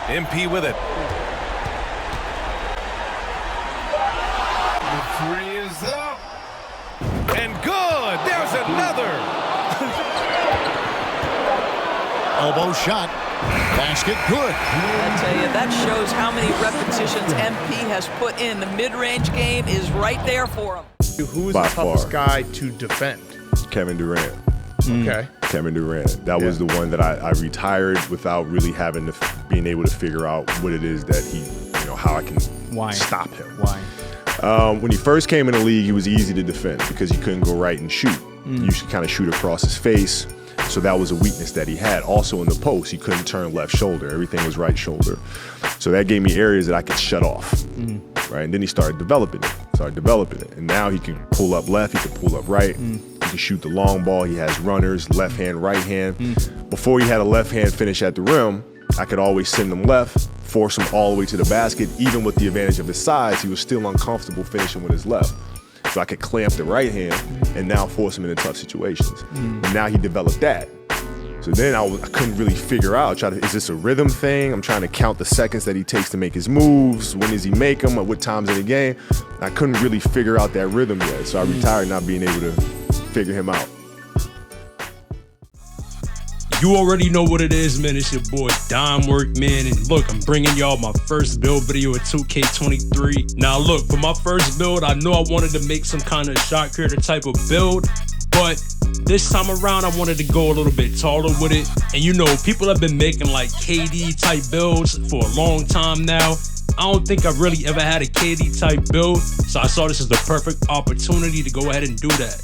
MP with it. The three is up. And good. There's another. Elbow shot. Basket good. I tell you, that shows how many repetitions MP has put in. The mid-range game is right there for him. Who is By the toughest far. guy to defend? Kevin Durant. Okay. Kevin Durant. That was the one that I retired without really having to being able to figure out what it is that he, how I can stop him. Why? When he first came in the league, he was easy to defend because he couldn't go right and shoot. You should kind of shoot across his face. So that was a weakness that he had. Also in the post, he couldn't turn left shoulder. Everything was right shoulder. So that gave me areas that I could shut off. Right? And then he started developing it. And now he can pull up left, he can pull up right. He can shoot the long ball. He has runners, left hand, right hand. Before he had a left hand finish at the rim, I could always send him left, force him all the way to the basket. Even with the advantage of his size, he was still uncomfortable finishing with his left. So I could clamp the right hand and now force him into tough situations. But now he developed that. So then I couldn't really figure out, is this a rhythm thing? I'm trying to count the seconds that he takes to make his moves. When does he make them? At what times in the game? I couldn't really figure out that rhythm yet. So I retired not being able to figure him out. You already know what it is, man. It's your boy Dime Work, man. And look, I'm bringing y'all my first build video at 2K23. Now look, for my first build, I know I wanted to make some kind of shot creator type of build, but this time around, I wanted to go a little bit taller with it. And people have been making like KD type builds for a long time now. I don't think I've really ever had a KD type build, so I saw this as the perfect opportunity to go ahead and do that.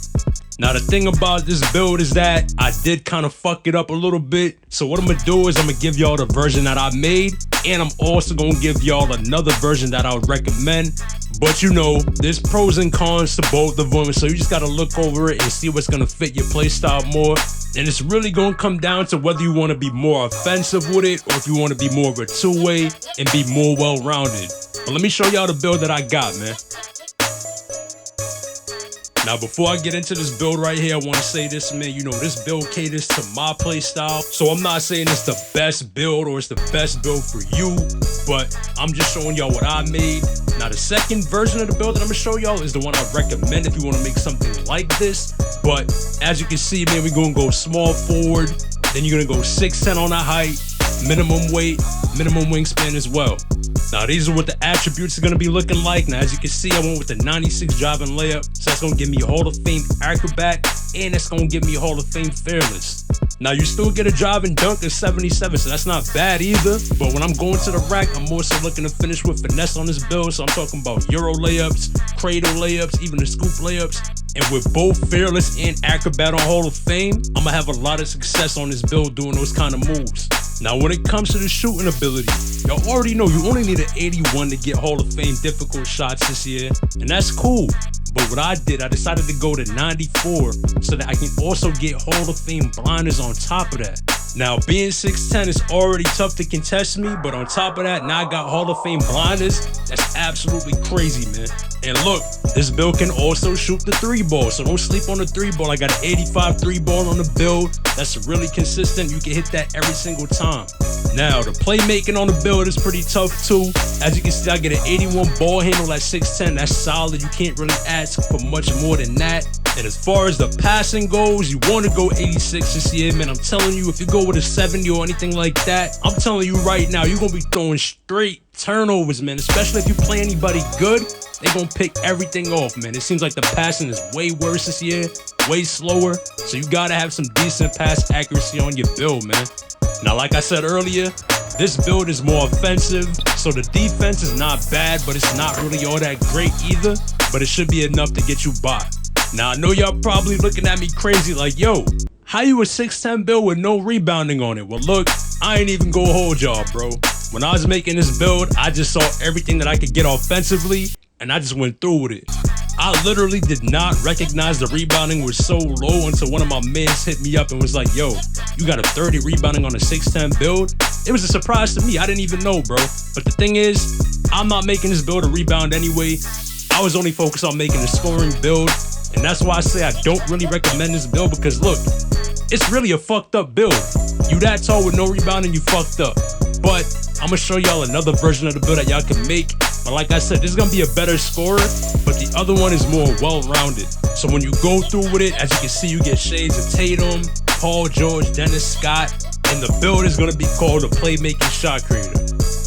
Now the thing about this build is that I did kind of fuck it up a little bit. So what I'm gonna do is I'm gonna give y'all the version that I made, and I'm also gonna give y'all another version that I would recommend. But there's pros and cons to both of them, so you just gotta look over it and see what's gonna fit your playstyle more. And it's really gonna come down to whether you wanna be more offensive with it or if you wanna be more of a two-way and be more well-rounded. But let me show y'all the build that I got, man. Now, before I get into this build right here, I want to say this, man. This build caters to my play style. So I'm not saying it's the best build or it's the best build for you, but I'm just showing y'all what I made. Now, the second version of the build that I'm going to show y'all is the one I recommend if you want to make something like this. But as you can see, man, we're going to go small forward. Then you're going to go 6'10" on the height, minimum weight, minimum wingspan as well. Now, these are what the attributes are going to be looking like. Now, as you can see, I went with the 96 driving layup. So that's going to give me Hall of Fame acrobat, and that's going to give me Hall of Fame fearless. Now, you still get a driving dunk of 77, so that's not bad either. But when I'm going to the rack, I'm more so looking to finish with finesse on this build. So I'm talking about Euro layups, cradle layups, even the scoop layups. And with both fearless and acrobat on Hall of Fame, I'm going to have a lot of success on this build doing those kind of moves. Now, when it comes to the shooting ability, y'all already know you only need an 81 to get Hall of Fame difficult shots this year, and that's cool. But what I did, I decided to go to 94 so that I can also get Hall of Fame blinders on top of that. Now, being 6'10" is already tough to contest me, but on top of that, now I got Hall of Fame blinders. That's absolutely crazy, man. And look, this build can also shoot the 3-ball, so don't sleep on the 3-ball. I got an 85 3-ball on the build. That's really consistent. You can hit that every single time. Now, the playmaking on the build is pretty tough too. As you can see, I get an 81 ball handle at 6'10". That's solid. You can't really ask for much more than that. And as far as the passing goes, you want to go 86 this year, man. I'm telling you, if you go with a 70 or anything like that, I'm telling you right now, you're going to be throwing straight turnovers, man. Especially if you play anybody good, they're going to pick everything off, man. It seems like the passing is way worse this year, way slower. So you got to have some decent pass accuracy on your build, man. Now, like I said earlier, this build is more offensive, so the defense is not bad, but it's not really all that great either, but it should be enough to get you by. Now, I know y'all probably looking at me crazy like, yo, how you a 6'10" build with no rebounding on it? Well, look, I ain't even gonna hold y'all, bro. When I was making this build, I just saw everything that I could get offensively, and I just went through with it. I literally did not recognize the rebounding was so low until one of my mans hit me up and was like, yo, you got a 30 rebounding on a 6'10" build? It was a surprise to me. I didn't even know, bro. But the thing is, I'm not making this build a rebound anyway. I was only focused on making a scoring build. And that's why I say I don't really recommend this build, because look, it's really a fucked up build. You that tall with no rebounding, you fucked up. But I'm gonna show y'all another version of the build that y'all can make. But like I said, this is gonna be a better scorer, but the other one is more well-rounded. So when you go through with it, as you can see, you get shades of Tatum, Paul George, Dennis Scott, and the build is gonna be called a playmaking shot creator.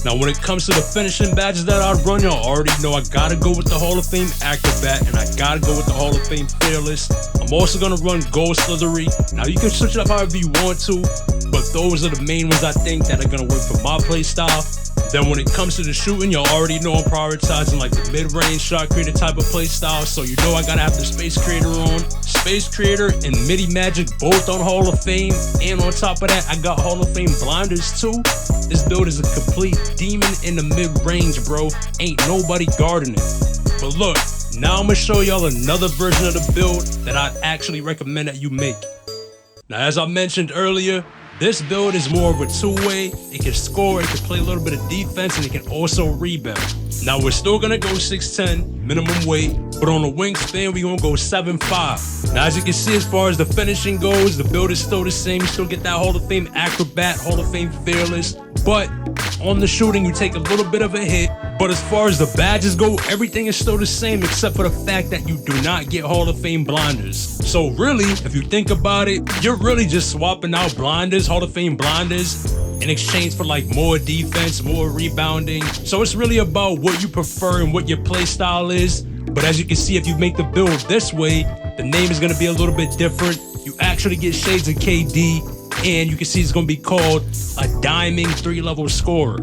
Now, when it comes to the finishing badges that I run, y'all already know I gotta go with the Hall of Fame Acrobat, and I gotta go with the Hall of Fame Fearless. I'm also gonna run Gold Slithery. Now, you can switch it up however you want to, but those are the main ones I think that are gonna work for my play style. Then when it comes to the shooting, y'all already know I'm prioritizing like the mid-range shot creator type of play style, so you know I gotta have the Space Creator on. Space Creator and Midi Magic both on Hall of Fame, and on top of that, I got Hall of Fame blinders too. This build is a complete demon in the mid-range, bro. Ain't nobody guarding it. But look, now I'm gonna show y'all another version of the build that I actually recommend that you make. Now, as I mentioned earlier, this build is more of a two-way. It can score, it can play a little bit of defense, and it can also rebound. Now, we're still gonna go 6'10", minimum weight, but on the wingspan, we're gonna go 7'5". Now, as you can see, as far as the finishing goes, the build is still the same. You still get that Hall of Fame Acrobat, Hall of Fame Fearless, but on the shooting, you take a little bit of a hit. But as far as the badges go, everything is still the same except for the fact that you do not get Hall of Fame blinders. So really, if you think about it, you're really just swapping out blinders, Hall of Fame blinders, in exchange for like more defense, more rebounding. So it's really about what you prefer and what your play style is. But as you can see, if you make the build this way, the name is gonna be a little bit different. You actually get shades of KD, and you can see it's gonna be called a diamond 3-level scorer.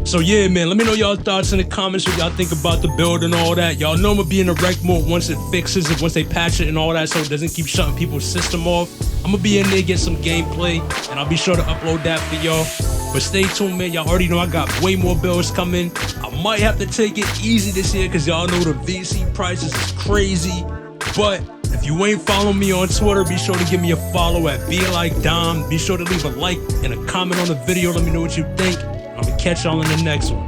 So yeah, man, let me know y'all thoughts in the comments, what y'all think about the build and all that. Y'all know I'm gonna be in the rec mode once it fixes it, once they patch it and all that, so it doesn't keep shutting people's system off. I'm gonna be in there, get some gameplay, and I'll be sure to upload that for y'all. But stay tuned, man. Y'all already know I got way more builds coming. I might have to take it easy this year, because y'all know the VC prices is crazy. But if you ain't following me on Twitter, be sure to give me a follow at BeLikeDom. Be sure to leave a like and a comment on the video. Let me know what you think. I'm gonna catch y'all in the next one.